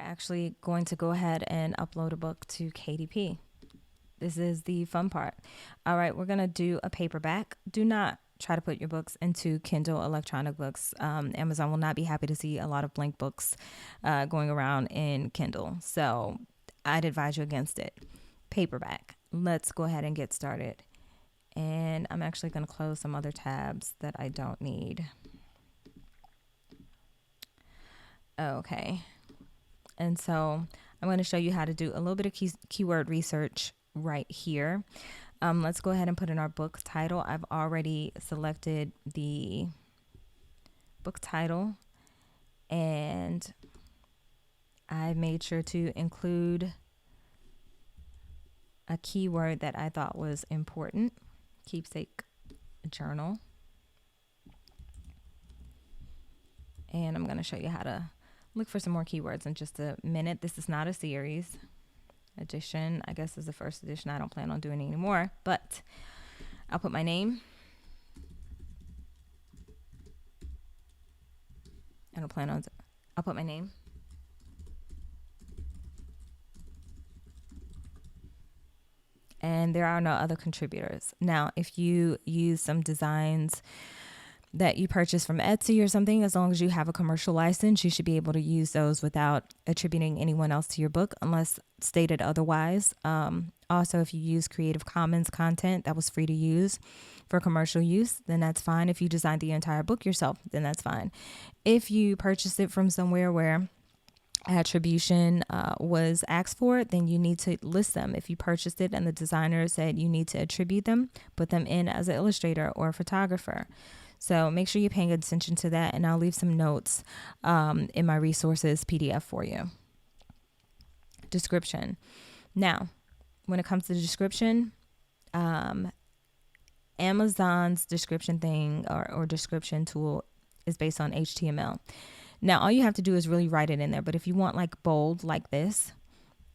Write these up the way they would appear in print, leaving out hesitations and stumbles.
actually going to go ahead and upload a book to KDP. This is the fun part. All right, we're going to do a paperback. Do not try to put your books into Kindle electronic books. Amazon will not be happy to see a lot of blank books going around in Kindle. So I'd advise you against it. Paperback. Let's go ahead and get started. And I'm actually going to close some other tabs that I don't need. Okay. And so I'm going to show you how to do a little bit of keyword research right here. Let's go ahead and put in our book title. I've already selected the book title, and I made sure to include a keyword that I thought was important. Keepsake journal. And I'm going to show you how to look for some more keywords in just a minute. This is not a series. Edition, I guess, is the first edition. I don't plan on doing any more, but I'll put my name. I'll put my name. And there are no other contributors. Now, if you use some designs that you purchase from Etsy or something, as long as you have a commercial license, you should be able to use those without attributing anyone else to your book unless stated otherwise. Also, if you use Creative Commons content that was free to use for commercial use, then that's fine. If you designed the entire book yourself, then that's fine. If you purchased it from somewhere where attribution was asked for, then you need to list them. If you purchased it and the designer said you need to attribute them, put them in as an illustrator or a photographer. So make sure you're paying attention to that, and I'll leave some notes in my resources PDF for you. Description. Now, when it comes to the description, Amazon's description thing or description tool is based on HTML. Now, all you have to do is really write it in there. But if you want like bold like this,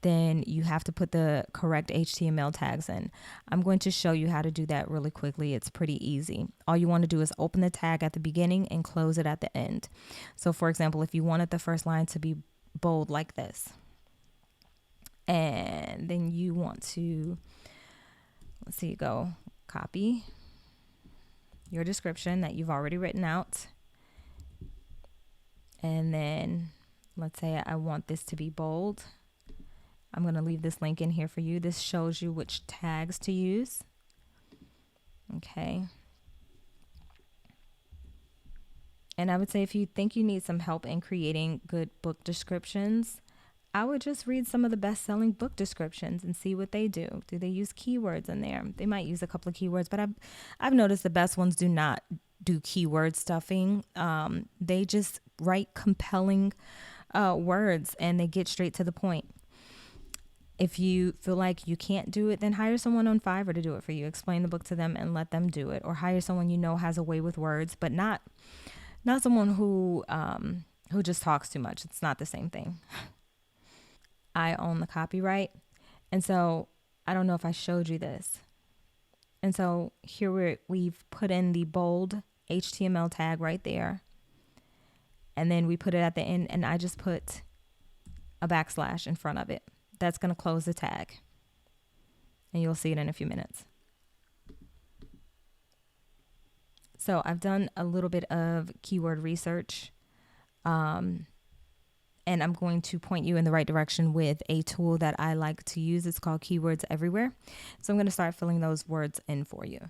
then you have to put the correct HTML tags in. I'm going to show you how to do that really quickly. It's pretty easy. All you want to do is open the tag at the beginning and close it at the end. So for example, if you wanted the first line to be bold like this, and then you want to, let's see, go copy your description that you've already written out. And then let's say I want this to be bold. I'm going to leave this link in here for you. This shows you which tags to use. Okay. And I would say if you think you need some help in creating good book descriptions, I would just read some of the best-selling book descriptions and see what they do. Do they use keywords in there? They might use a couple of keywords, but I've noticed the best ones do not do keyword stuffing. They just write compelling words, and they get straight to the point. If you feel like you can't do it, then hire someone on Fiverr to do it for you. Explain the book to them and let them do it. Or hire someone you know has a way with words, but not someone who just talks too much. It's not the same thing. I own the copyright. And so I don't know if I showed you this. And so here we've put in the bold HTML tag right there. And then we put it at the end, and I just put a backslash in front of it. That's going to close the tag. And you'll see it in a few minutes. So I've done a little bit of keyword research. And I'm going to point you in the right direction with a tool that I like to use. It's called Keywords Everywhere. So I'm going to start filling those words in for you.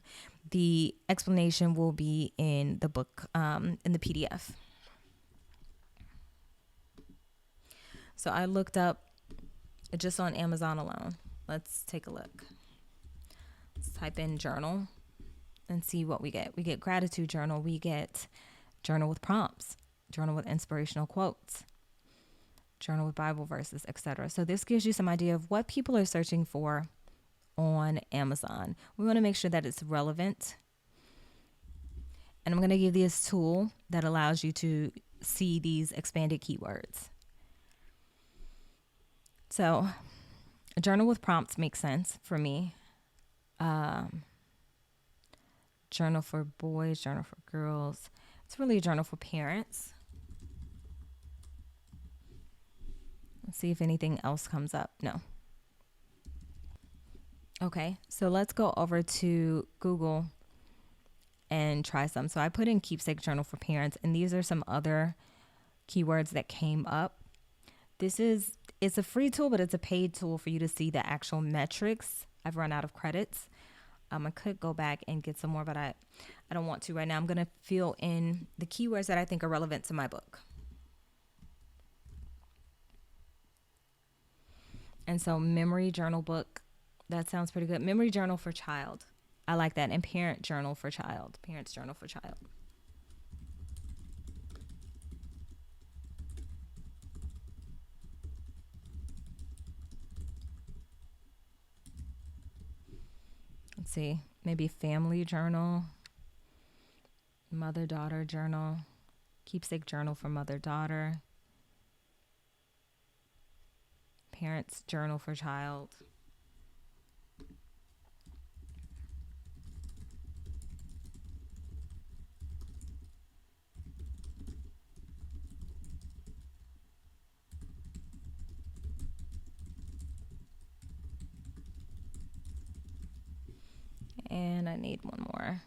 The explanation will be in the book, in the PDF. So I looked up just on Amazon alone. Let's take a look. Let's type in journal and see what we get. We get gratitude journal. We get journal with prompts, journal with inspirational quotes, journal with Bible verses, etc. So this gives you some idea of what people are searching for on Amazon. We want to make sure that it's relevant. And I'm going to give you this tool that allows you to see these expanded keywords. So a journal with prompts makes sense for me. Journal for boys, journal for girls. It's really a journal for parents. See if anything else comes up. No. Okay, so let's go over to Google and try some. So I put in keepsake journal for parents, and these are some other keywords that came up. It's a free tool, but it's a paid tool for you to see the actual metrics. I've run out of credits. I could go back and get some more, but I don't want to right now. I'm going to fill in the keywords that I think are relevant to my book. And so memory journal book, that sounds pretty good. Memory journal for child. I like that. And parent journal for child. Parents journal for child. Let's see. Maybe family journal. Mother-daughter journal. Keepsake journal for mother-daughter. Parents journal for child. And I need one more.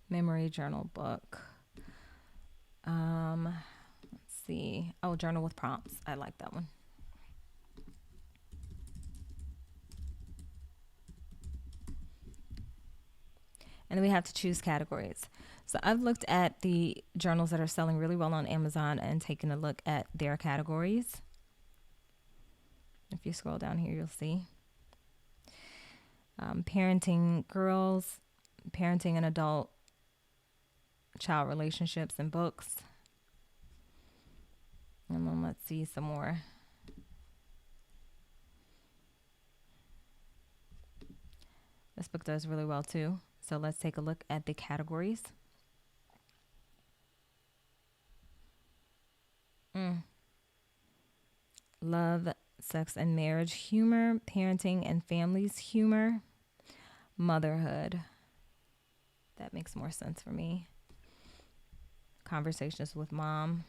Memory journal book. Let's see. Oh, journal with prompts. I like that one. And then we have to choose categories. So I've looked at the journals that are selling really well on Amazon and taken a look at their categories. If you scroll down here, you'll see. Parenting girls, parenting and adult child relationships and books. And then let's see some more. This book does really well too. So let's take a look at the categories. Love, sex and marriage humor, parenting and families humor, motherhood. That makes more sense for me. Conversations with mom.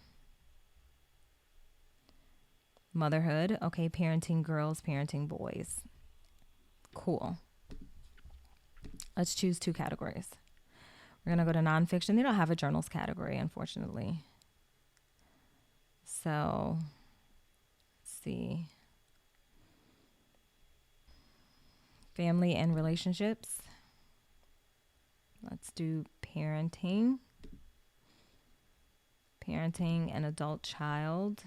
Motherhood. Okay, parenting girls, parenting boys. Cool. Let's choose 2 categories. We're going to go to nonfiction. They don't have a journals category, unfortunately. So, let's see. Family and relationships. Let's do parenting. Parenting and adult child.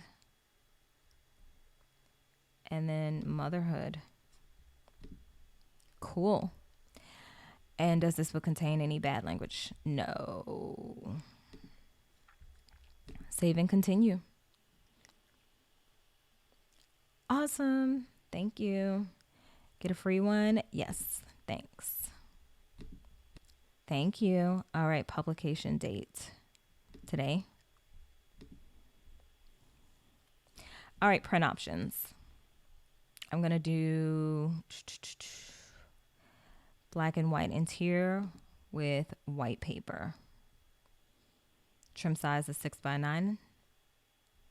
And then motherhood. Cool. And does this book contain any bad language? No. Save and continue. Awesome. Thank you. Get a free one? Yes. Thanks. Thank you. All right. Publication date today. All right. Print options. I'm going to do black and white interior with white paper. Trim size is 6x9.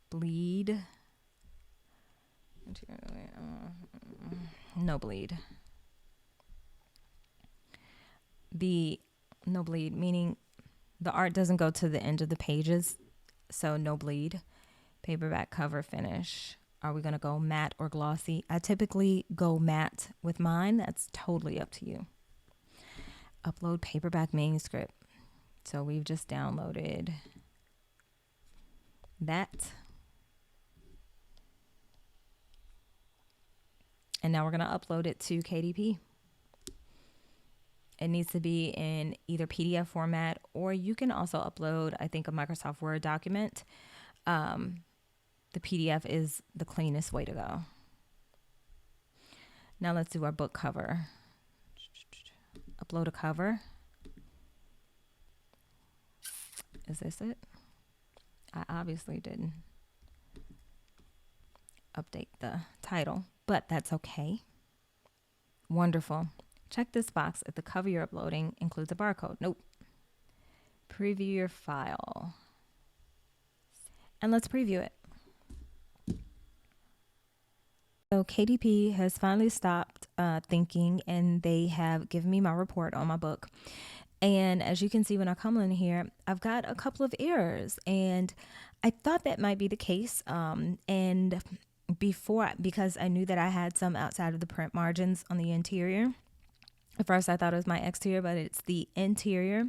Bleed. No bleed. No bleed, meaning the art doesn't go to the end of the pages, so no bleed. Paperback cover finish. Are we going to go matte or glossy? I typically go matte with mine. That's totally up to you. Upload paperback manuscript. So we've just downloaded that. And now we're going to upload it to KDP. It needs to be in either PDF format, or you can also upload, I think, a Microsoft Word document. The PDF is the cleanest way to go. Now let's do our book cover. Upload a cover. Is this it? I obviously didn't update the title, but that's okay. Wonderful. Check this box if the cover you're uploading includes a barcode. Nope. Preview your file. And let's preview it. So KDP has finally stopped thinking, and they have given me my report on my book. And as you can see, when I come in here, I've got a couple of errors, and I thought that might be the case. And before, because I knew that I had some outside of the print margins on the interior. At first, I thought it was my exterior, but it's the interior.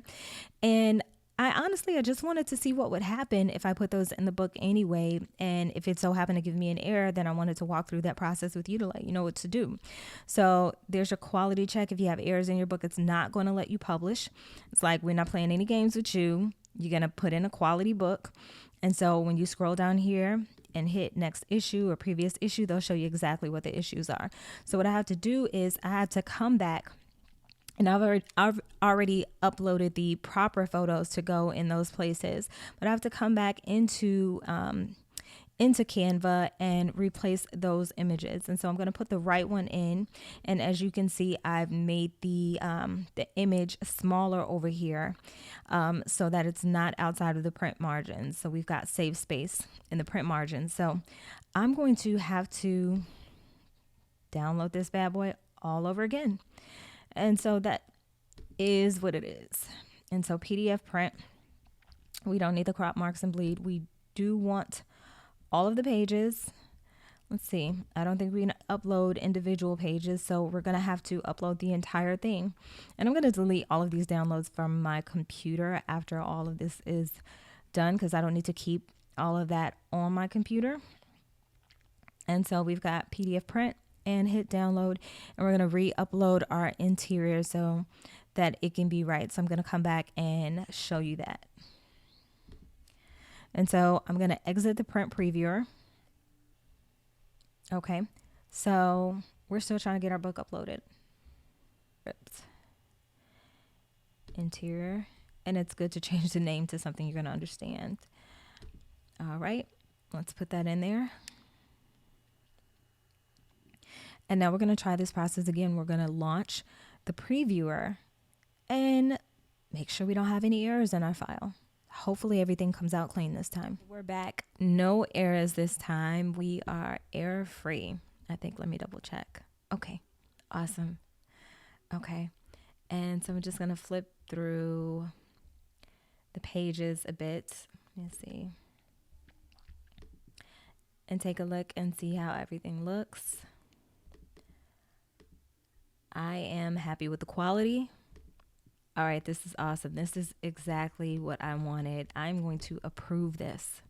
And I just wanted to see what would happen if I put those in the book anyway. And if it so happened to give me an error, then I wanted to walk through that process with you to let you know what to do. So there's your quality check. If you have errors in your book, it's not going to let you publish. It's like, we're not playing any games with you. You're going to put in a quality book. And so when you scroll down here and hit next issue or previous issue, they'll show you exactly what the issues are. So what I have to do is I have to come back, and I've already uploaded the proper photos to go in those places, but I have to come back into Canva and replace those images. And so I'm going to put the right one in. And as you can see, I've made the image smaller over here so that it's not outside of the print margins. So we've got save space in the print margins. So I'm going to have to download this bad boy all over again. And so that is what it is. And so PDF print, we don't need the crop marks and bleed. We do want all of the pages. Let's see. I don't think we can upload individual pages, so we're going to have to upload the entire thing. And I'm going to delete all of these downloads from my computer after all of this is done, because I don't need to keep all of that on my computer. And so we've got PDF print, and hit download, and we're going to re-upload our interior so that it can be right. So I'm going to come back and show you that. And so I'm going to exit the print previewer. Okay, so we're still trying to get our book uploaded. Interior, and it's good to change the name to something you're going to understand. All right, let's put that in there. And now we're going to try this process again. We're going to launch the previewer and make sure we don't have any errors in our file. Hopefully everything comes out clean this time. We're back. No errors this time. We are error free. I think, let me double check. Okay, awesome. Okay, and so I'm just going to flip through the pages a bit. Let's see. And take a look and see how everything looks. I am happy with the quality. All right, this is awesome. This is exactly what I wanted. I'm going to approve this.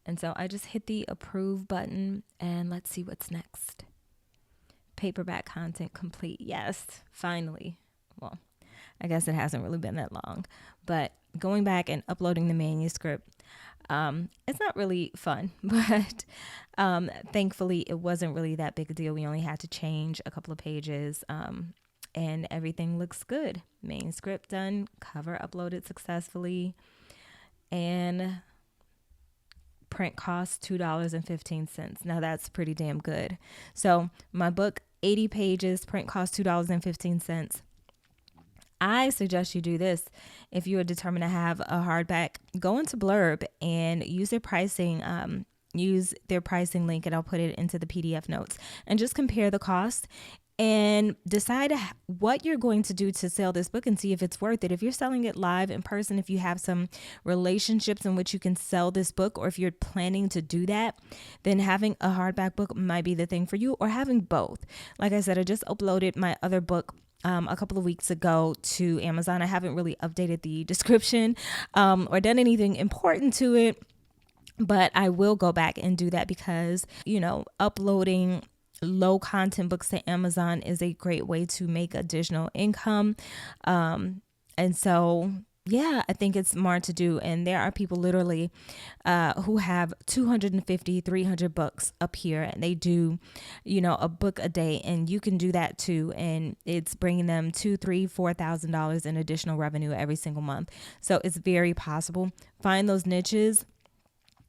And so I just hit the approve button, and let's see what's next. Paperback content complete. Yes, finally. Well, I guess it hasn't really been that long, but going back and uploading the manuscript, it's not really fun, but thankfully it wasn't really that big a deal. We only had to change a couple of pages, and everything looks good. Manuscript done, cover uploaded successfully, and print cost $2.15. Now that's pretty damn good. So my book, 80 pages, print cost $2.15. I suggest you do this if you are determined to have a hardback. Go into Blurb and use their pricing. Use their pricing link, and I'll put it into the PDF notes, and just compare the cost and decide what you're going to do to sell this book and see if it's worth it. If you're selling it live in person, if you have some relationships in which you can sell this book, or if you're planning to do that, then having a hardback book might be the thing for you, or having both. Like I said, I just uploaded my other book a couple of weeks ago to Amazon. I haven't really updated the description or done anything important to it, but I will go back and do that because, uploading low content books to Amazon is a great way to make additional income. And so, yeah, I think it's smart to do. And there are people literally who have 250, 300 books up here, and they do, a book a day, and you can do that too. And it's bringing them $2,000, $3,000, $4,000 in additional revenue every single month. So it's very possible. Find those niches.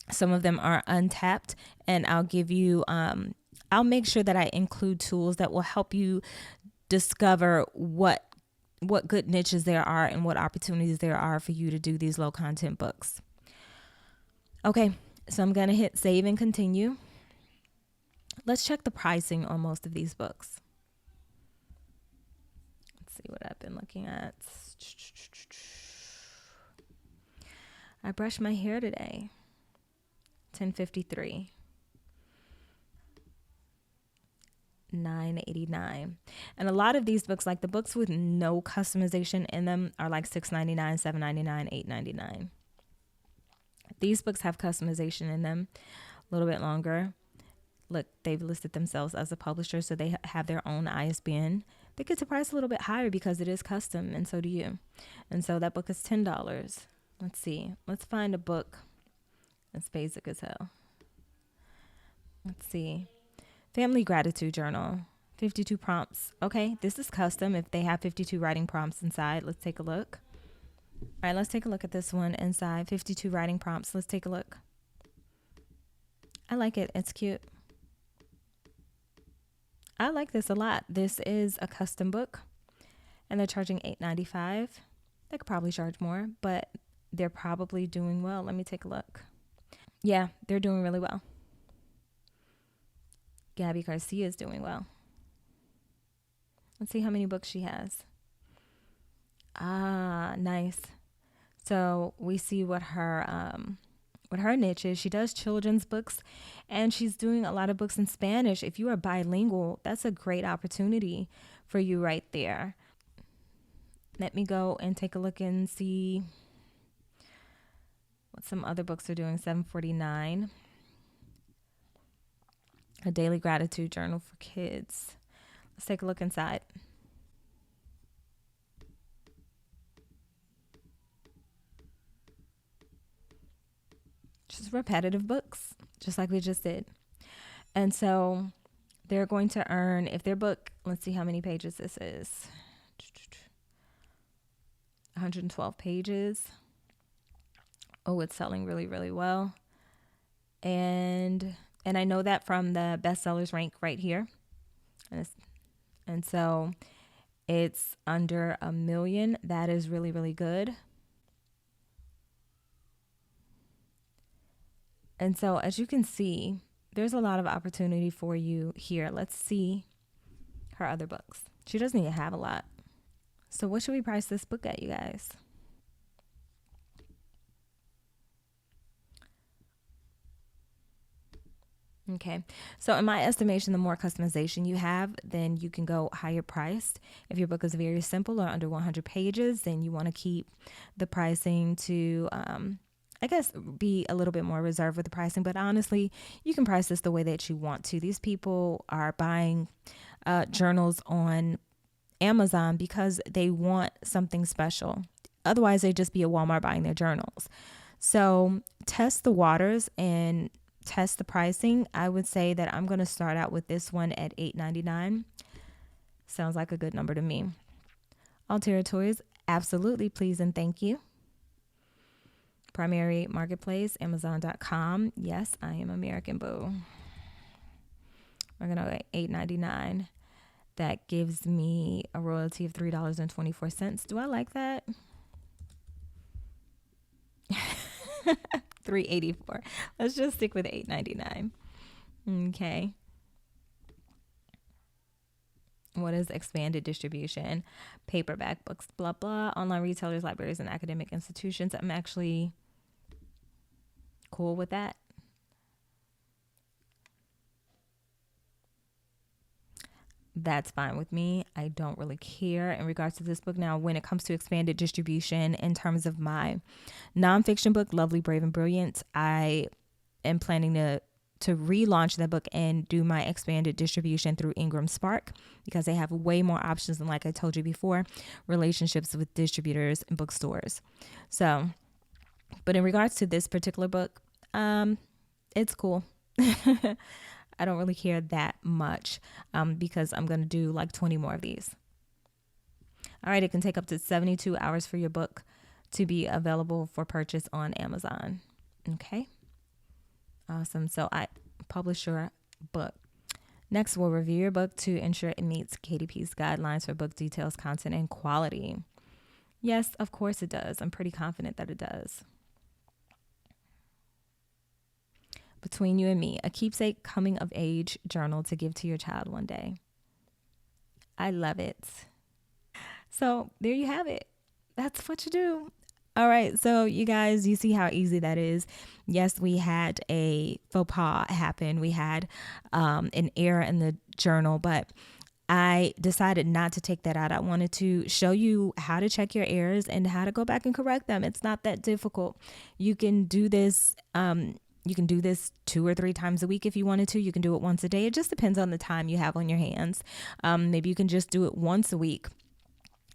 Some of them are untapped, and I'll give you, I'll make sure that I include tools that will help you discover what good niches there are and what opportunities there are for you to do these low content books. Okay, so I'm going to hit save and continue. Let's check the pricing on most of these books. Let's see what I've been looking at. I brushed my hair today. $10.53. $9.89. And a lot of these books, like the books with no customization in them, are like $6.99, $7.99, $8.99. These books have customization in them, a little bit longer. Look, they've listed themselves as a publisher, so they have their own ISBN. They get the price a little bit higher because it is custom, and so do you. And so that book is $10. Let's see. Let's find a book that's basic as hell. Let's see. Family Gratitude Journal. 52 prompts. Okay, this is custom. If they have 52 writing prompts inside, let's take a look. All right, let's take a look at this one inside. 52 writing prompts. Let's take a look. I like it. It's cute. I like this a lot. This is a custom book, and they're charging $8.95. They could probably charge more, but they're probably doing well. Let me take a look. Yeah, they're doing really well. Gabby Garcia is doing well. Let's see how many books she has. Ah, nice. So we see what her niche is. She does children's books, and she's doing a lot of books in Spanish. If you are bilingual, that's a great opportunity for you right there. Let me go and take a look and see what some other books are doing. $7.49. A daily gratitude journal for kids. Let's take a look inside. Just repetitive books, just like we just did. And so they're going to earn, if their book, let's see how many pages this is. 112 pages. Oh, it's selling really, really well. And I know that from the bestsellers rank right here. And so it's under 1 million. That is really, really good. And so as you can see, there's a lot of opportunity for you here. Let's see her other books. She doesn't even have a lot. So what should we price this book at, you guys? Okay. So in my estimation, the more customization you have, then you can go higher priced. If your book is very simple or under 100 pages, then you want to keep the pricing to, I guess, be a little bit more reserved with the pricing. But honestly, you can price this the way that you want to. These people are buying journals on Amazon because they want something special. Otherwise, they'd just be at Walmart buying their journals. So test the waters and test the pricing. I would say that I'm going to start out with this one at $8.99. Sounds like a good number to me. All territories, absolutely, please and thank you. Primary marketplace, Amazon.com. Yes, I am American, boo. We're going to go at $8.99. That gives me a royalty of $3.24. Do I like that? $3.84. Let's just stick with $8.99. Okay. What is expanded distribution? Paperback books, blah, blah. Online retailers, libraries, and academic institutions. I'm actually cool with that. That's fine with me. I don't really care in regards to this book. Now, when it comes to expanded distribution, in terms of my nonfiction book, Lovely, Brave, and Brilliant, I am planning to relaunch that book and do my expanded distribution through Ingram Spark because they have way more options than, like I told you before, relationships with distributors and bookstores. So, but in regards to this particular book, it's cool. I don't really care that much because I'm going to do like 20 more of these. All right, it can take up to 72 hours for your book to be available for purchase on Amazon. Okay. Awesome. So I publish your book. Next, we'll review your book to ensure it meets KDP's guidelines for book details, content, and quality. Yes, of course it does. I'm pretty confident that it does. between you and me, a keepsake coming of age journal to give to your child one day. I love it. So there you have it. That's what you do. All right. So you guys, you see how easy that is. Yes, we had a faux pas happen. We had an error in the journal, but I decided not to take that out. I wanted to show you how to check your errors and how to go back and correct them. It's not that difficult. You can do this. You can do this 2 or 3 times a week if you wanted to. You can do it once a day. It just depends on the time you have on your hands. Maybe you can just do it once a week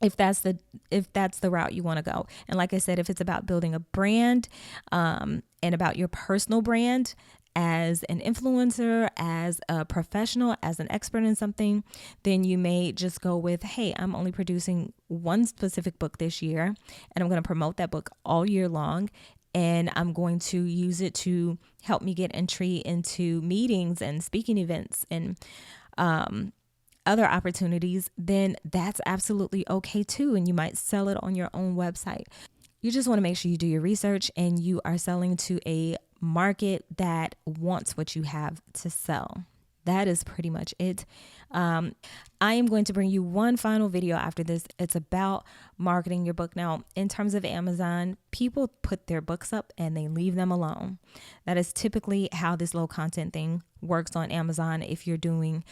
if that's the route you want to go. And like I said, if it's about building a brand and about your personal brand as an influencer, as a professional, as an expert in something, then you may just go with, hey, I'm only producing one specific book this year, and I'm going to promote that book all year long. And I'm going to use it to help me get entry into meetings and speaking events and other opportunities, then that's absolutely okay too. And you might sell it on your own website. You just want to make sure you do your research and you are selling to a market that wants what you have to sell. That is pretty much it. I am going to bring you one final video after this. It's about marketing your book. Now, in terms of Amazon, people put their books up and they leave them alone. That is typically how this low content thing works on Amazon if you're doing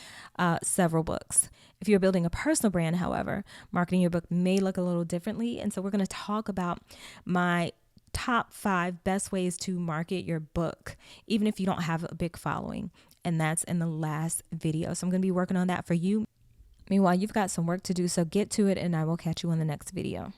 several books. If you're building a personal brand, however, marketing your book may look a little differently. And so we're going to talk about my top 5 best ways to market your book, even if you don't have a big following. And that's in the last video. So I'm going to be working on that for you. Meanwhile, you've got some work to do, so get to it, and I will catch you on the next video.